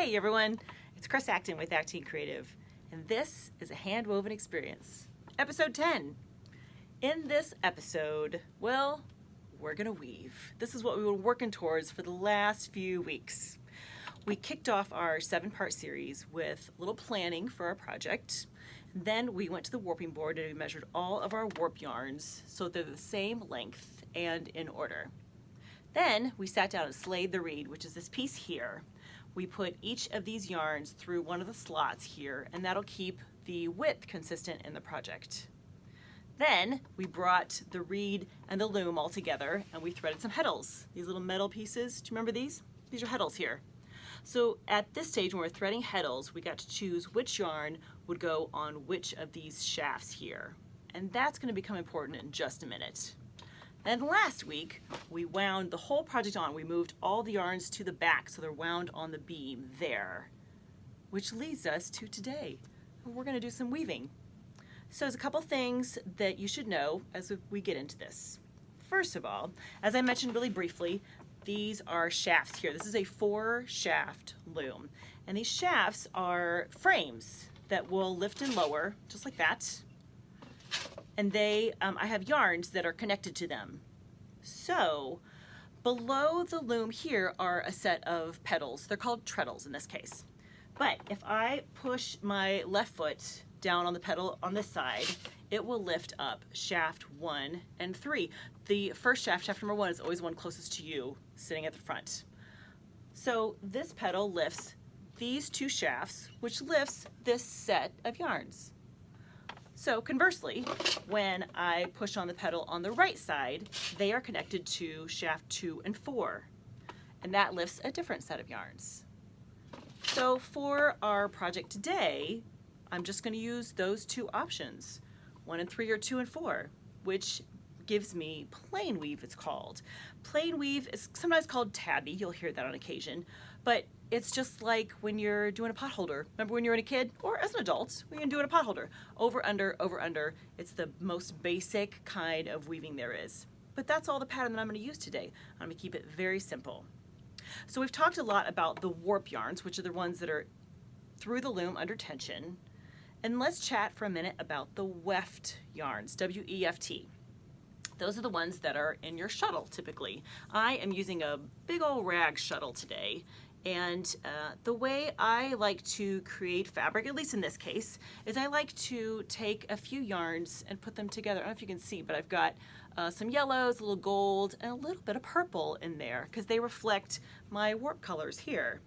Hey everyone, it's Chris Acton with Acting Creative, and this is a hand-woven experience, episode 10. In this episode, well, we're gonna weave. This is what we were working towards for the last few weeks. We kicked off our 7-part series with a little planning for our project. Then we went to the warping board and we measured all of our warp yarns so they're the same length and in order. Then we sat down and slayed the reed, which is this piece here. We put each of these yarns through one of the slots here, and that'll keep the width consistent in the project. Then we brought the reed and the loom all together and we threaded some heddles. These little metal pieces, do you remember these? These are heddles here. So at this stage when we're threading heddles, we got to choose which yarn would go on which of these shafts here. And that's going to become important in just a minute. And last week, we wound the whole project on. We moved all the yarns to the back so they're wound on the beam there, which leads us to today. We're going to do some weaving. So there's a couple things that you should know as we get into this. First of all, as I mentioned really briefly, these are shafts here. This is a 4-shaft loom. And these shafts are frames that will lift and lower, just like that. And I have yarns that are connected to them. So below the loom here are a set of pedals. They're called treadles in this case. But if I push my left foot down on the pedal on this side, it will lift up shaft 1 and 3. The first shaft, shaft number 1, is always one closest to you, sitting at the front. So this pedal lifts these 2 shafts, which lifts this set of yarns. So conversely, when I push on the pedal on the right side, they are connected to shaft 2 and 4, and that lifts a different set of yarns. So for our project today, I'm just going to use those 2 options, 1 and 3 or 2 and 4, which gives me plain weave, it's called. Plain weave is sometimes called tabby, you'll hear that on occasion, but it's just like when you're doing a potholder. Remember when you were a kid, or as an adult, when you're doing a potholder? Over, under, over, under. It's the most basic kind of weaving there is. But that's all the pattern that I'm going to use today. I'm going to keep it very simple. So we've talked a lot about the warp yarns, which are the ones that are through the loom under tension. And let's chat for a minute about the weft yarns, W-E-F-T. Those are the ones that are in your shuttle typically. I am using a big old rag shuttle today. And the way I like to create fabric, at least in this case, is I like to take a few yarns and put them together. I don't know if you can see, but I've got some yellows, a little gold, and a little bit of purple in there because they reflect my warp colors here.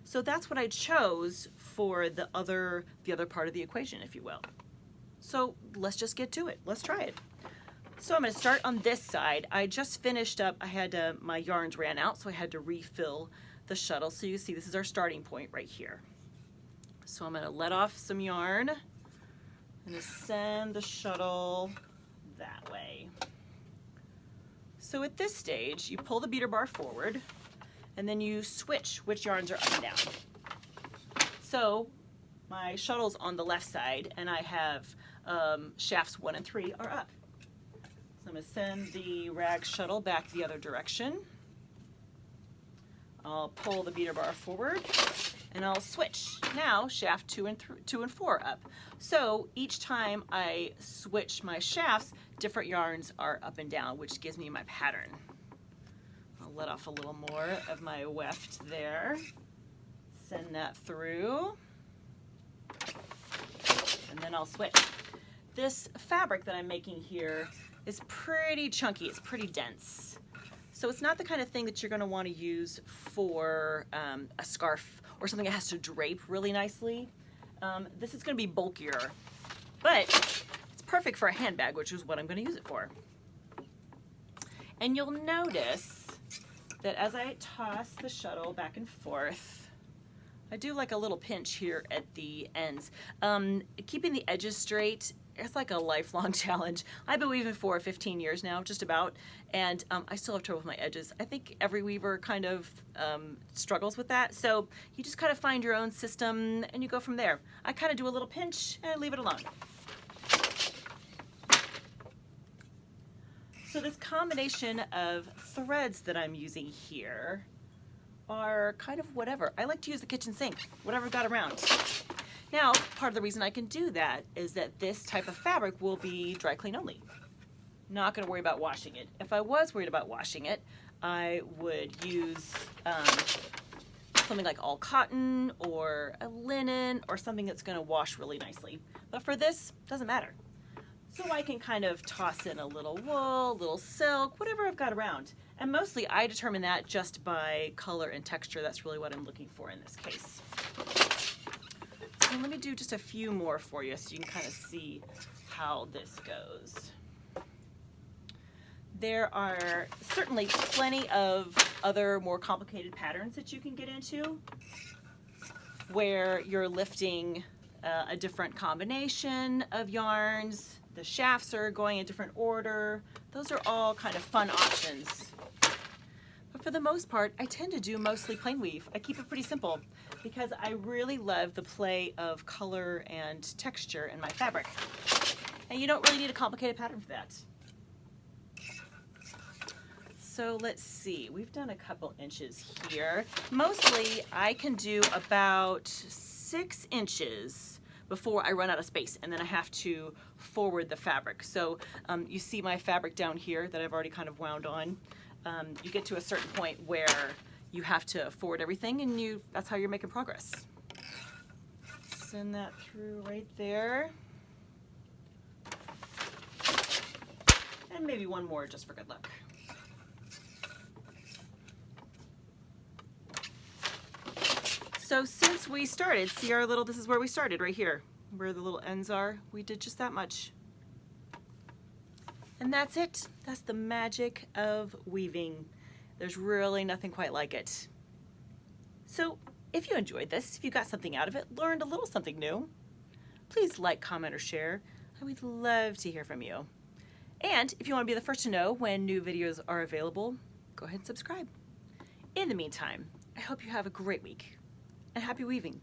So that's what I chose for the other part of the equation, if you will. So let's just get to it. Let's try it. So I'm going to start on this side. I just finished up, I had my yarns ran out, so I had to refill the shuttle. So you see this is our starting point right here. So I'm going to let off some yarn. I'm going to send the shuttle that way. So at this stage, you pull the beater bar forward and then you switch which yarns are up and down. So my shuttle's on the left side and I have shafts 1 and 3 are up. So I'm going to send the rag shuttle back the other direction. I'll pull the beater bar forward and I'll switch. Now shaft 2 and 4 up. So each time I switch my shafts, different yarns are up and down, which gives me my pattern. I'll let off a little more of my weft there. Send that through. And then I'll switch. This fabric that I'm making here is pretty chunky, it's pretty dense. So it's not the kind of thing that you're going to want to use for a scarf or something that has to drape really nicely. This is going to be bulkier, but it's perfect for a handbag, which is what I'm going to use it for. And you'll notice that as I toss the shuttle back and forth, I do like a little pinch here at the ends. Keeping the edges straight, it's like a lifelong challenge. I've been weaving for 15 years now, just about, and I still have trouble with my edges. I think every weaver kind of struggles with that, so you just kind of find your own system and you go from there. I kind of do a little pinch and I leave it alone. So this combination of threads that I'm using here are kind of whatever. I like to use the kitchen sink, whatever I've got around. Now, part of the reason I can do that is that this type of fabric will be dry clean only. Not going to worry about washing it. If I was worried about washing it, I would use something like all cotton or a linen or something that's going to wash really nicely. But for this, doesn't matter. So I can kind of toss in a little wool, a little silk, whatever I've got around. And mostly I determine that just by color and texture. That's really what I'm looking for in this case. So let me do just a few more for you so you can kind of see how this goes. There are certainly plenty of other more complicated patterns that you can get into where you're lifting a different combination of yarns. The shafts are going in different order. Those are all kind of fun options. But for the most part, I tend to do mostly plain weave. I keep it pretty simple because I really love the play of color and texture in my fabric. And you don't really need a complicated pattern for that. So let's see, we've done a couple inches here. Mostly I can do about 6 inches before I run out of space, and then I have to forward the fabric. So you see my fabric down here that I've already kind of wound on. You get to a certain point where you have to forward everything, and that's how you're making progress. Send that through right there. And maybe one more just for good luck. So since we started, see our little, this is where we started, right here, where the little ends are. We did just that much. And that's it. That's the magic of weaving. There's really nothing quite like it. So if you enjoyed this, if you got something out of it, learned a little something new, please like, comment, or share. I would love to hear from you. And if you want to be the first to know when new videos are available, go ahead and subscribe. In the meantime, I hope you have a great week. And happy weaving.